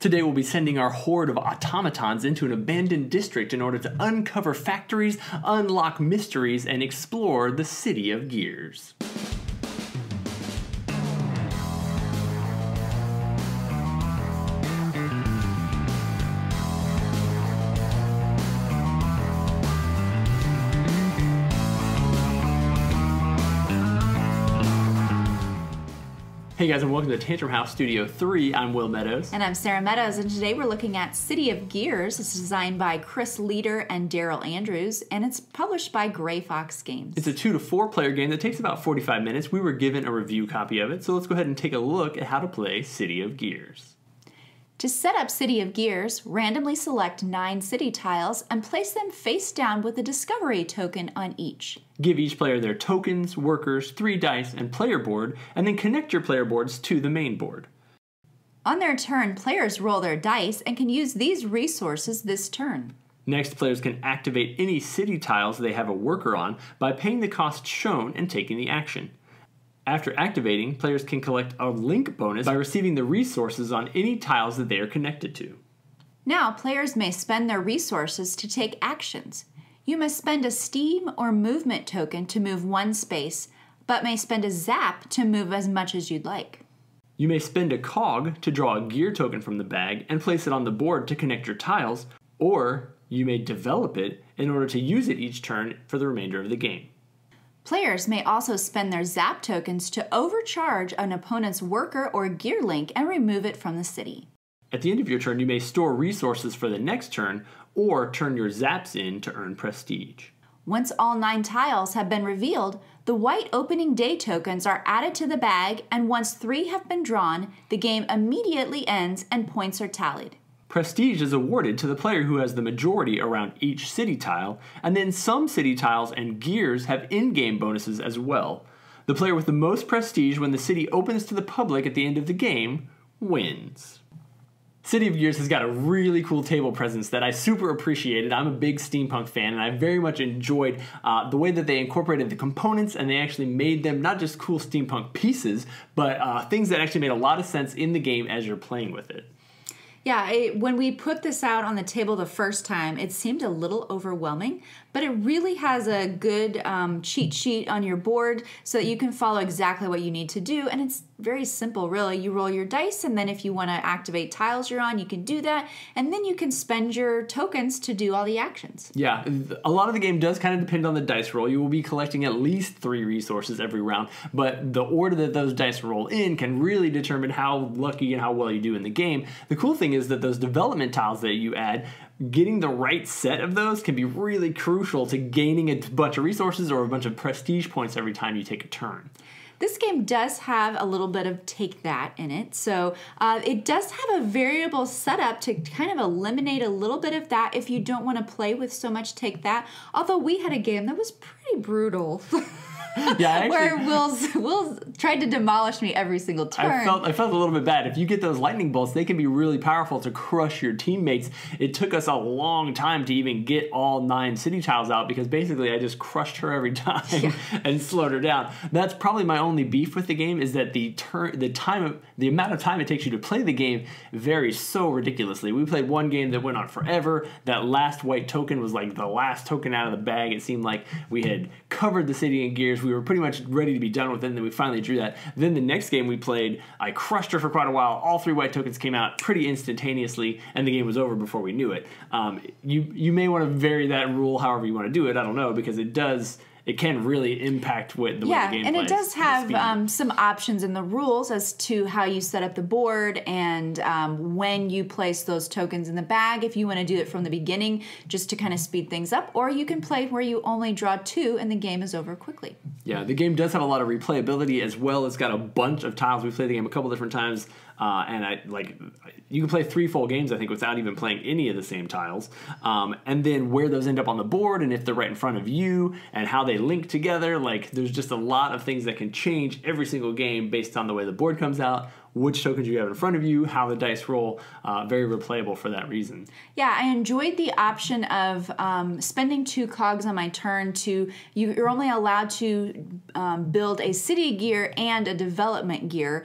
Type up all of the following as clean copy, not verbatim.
Today we'll be sending our horde of automatons into an abandoned district in order to uncover factories, unlock mysteries, and explore the City of Gears. Hey guys, and welcome to Tantrum House Studio 3. I'm Will Meadows. And I'm Sara Meadows, and today we're looking at City of Gears. It's designed by Chris Leader and Daryl Andrews, and it's published by Gray Fox Games. It's a 2 to 4 player game that takes about 45 minutes. We were given a review copy of it, so let's go ahead and take a look at how to play City of Gears. To set up City of Gears, randomly select 9 city tiles and place them face down with a discovery token on each. Give each player their tokens, workers, 3 dice, and player board, and then connect your player boards to the main board. On their turn, players roll their dice and can use these resources this turn. Next, players can activate any city tiles they have a worker on by paying the cost shown and taking the action. After activating, players can collect a link bonus by receiving the resources on any tiles that they are connected to. Now, players may spend their resources to take actions. You must spend a steam or movement token to move 1 space, but may spend a zap to move as much as you'd like. You may spend a cog to draw a gear token from the bag and place it on the board to connect your tiles, or you may develop it in order to use it each turn for the remainder of the game. Players may also spend their zap tokens to overcharge an opponent's worker or gear link and remove it from the city. At the end of your turn, you may store resources for the next turn or turn your zaps in to earn prestige. Once all 9 tiles have been revealed, the white opening day tokens are added to the bag, and once 3 have been drawn, the game immediately ends and points are tallied. Prestige is awarded to the player who has the majority around each city tile, and then some city tiles and gears have in-game bonuses as well. The player with the most prestige when the city opens to the public at the end of the game wins. City of Gears has got a really cool table presence that I super appreciated. I'm a big steampunk fan, and I very much enjoyed the way that they incorporated the components, and they actually made them not just cool steampunk pieces, but things that actually made a lot of sense in the game as you're playing with it. Yeah, when we put this out on the table the first time, it seemed a little overwhelming, but it really has a good cheat sheet on your board so that you can follow exactly what you need to do, and it's very simple, really. You roll your dice, and then if you want to activate tiles you're on, you can do that, and then you can spend your tokens to do all the actions. Yeah, a lot of the game does kind of depend on the dice roll. You will be collecting at least 3 resources every round, but the order that those dice roll in can really determine how lucky and how well you do in the game. The cool thing is that those development tiles that you add, getting the right set of those can be really crucial to gaining a bunch of resources or a bunch of prestige points every time you take a turn. This game does have a little bit of take that in it, so it does have a variable setup to kind of eliminate a little bit of that if you don't want to play with so much take that, although we had a game that was pretty brutal. Yeah, actually, where Will's tried to demolish me every single turn. I felt a little bit bad. If you get those lightning bolts, they can be really powerful to crush your teammates. It took us a long time to even get all 9 city tiles out because basically I just crushed her every time and slowed her down. That's probably my only beef with the game, is that the amount of time it takes you to play the game varies so ridiculously. We played one game that went on forever. That last white token was like the last token out of the bag. It seemed like we had covered the city in gears. We were pretty much ready to be done with it, and then we finally drew that. Then the next game we played, I crushed her for quite a while. All 3 white tokens came out pretty instantaneously, and the game was over before we knew it. You may want to vary that rule however you want to do it. I don't know, because it can really impact the way the game plays. Yeah, and it does have some options in the rules as to how you set up the board and when you place those tokens in the bag, if you want to do it from the beginning just to kind of speed things up, or you can play where you only draw 2 and the game is over quickly. Yeah, the game does have a lot of replayability as well. It's got a bunch of tiles. We played the game a couple different times, and you can play 3 full games, I think, without even playing any of the same tiles. And then where those end up on the board, and if they're right in front of you, and how they link together. There's just a lot of things that can change every single game based on the way the board comes out, which tokens you have in front of you, how the dice roll. Very replayable for that reason. Yeah, I enjoyed the option of spending 2 cogs on my turn to, you're only allowed to build a city gear and a development gear.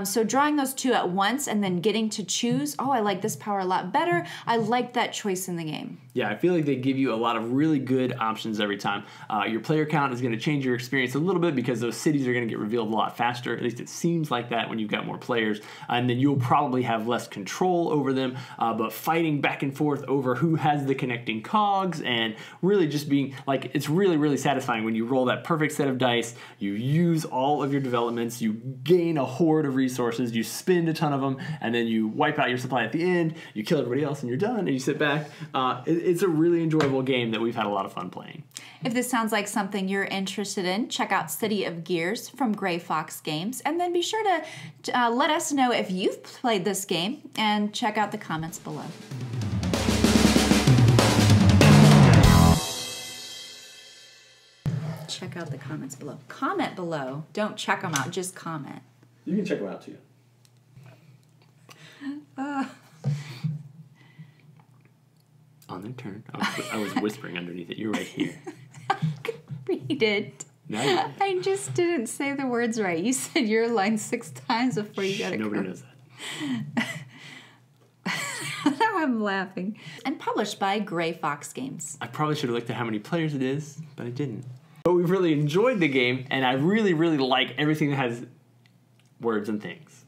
So drawing those 2 at once and then getting to choose, oh, I like this power a lot better. I like that choice in the game. Yeah, I feel like they give you a lot of really good options every time. Your player count is going to change your experience a little bit because those cities are going to get revealed a lot faster. At least it seems like that when you've got more players. And then you'll probably have less control over them. But fighting back and forth over who has the connecting cogs and really just being like, it's really, really satisfying when you roll that perfect set of dice. You use all of your developments. You gain a horde of resources. You spend a ton of them. And then you wipe out your supply at the end. You kill everybody else and you're done. And you sit back. It's a really enjoyable game that we've had a lot of fun playing. If this sounds like something you're interested in, check out City of Gears from Gray Fox Games, and then be sure to let us know if you've played this game, and check out the comments below. Check out the comments below. Comment below. Don't check them out, just comment. You can check them out too. On their turn. I was whispering underneath it. You're right here. Read it. No, I just didn't say the words right. You said your line 6 times before you got it. Nobody knows that. Now I'm laughing. And published by Gray Fox Games. I probably should have looked at how many players it is, but I didn't. But we've really enjoyed the game, and I really, really like everything that has words and things.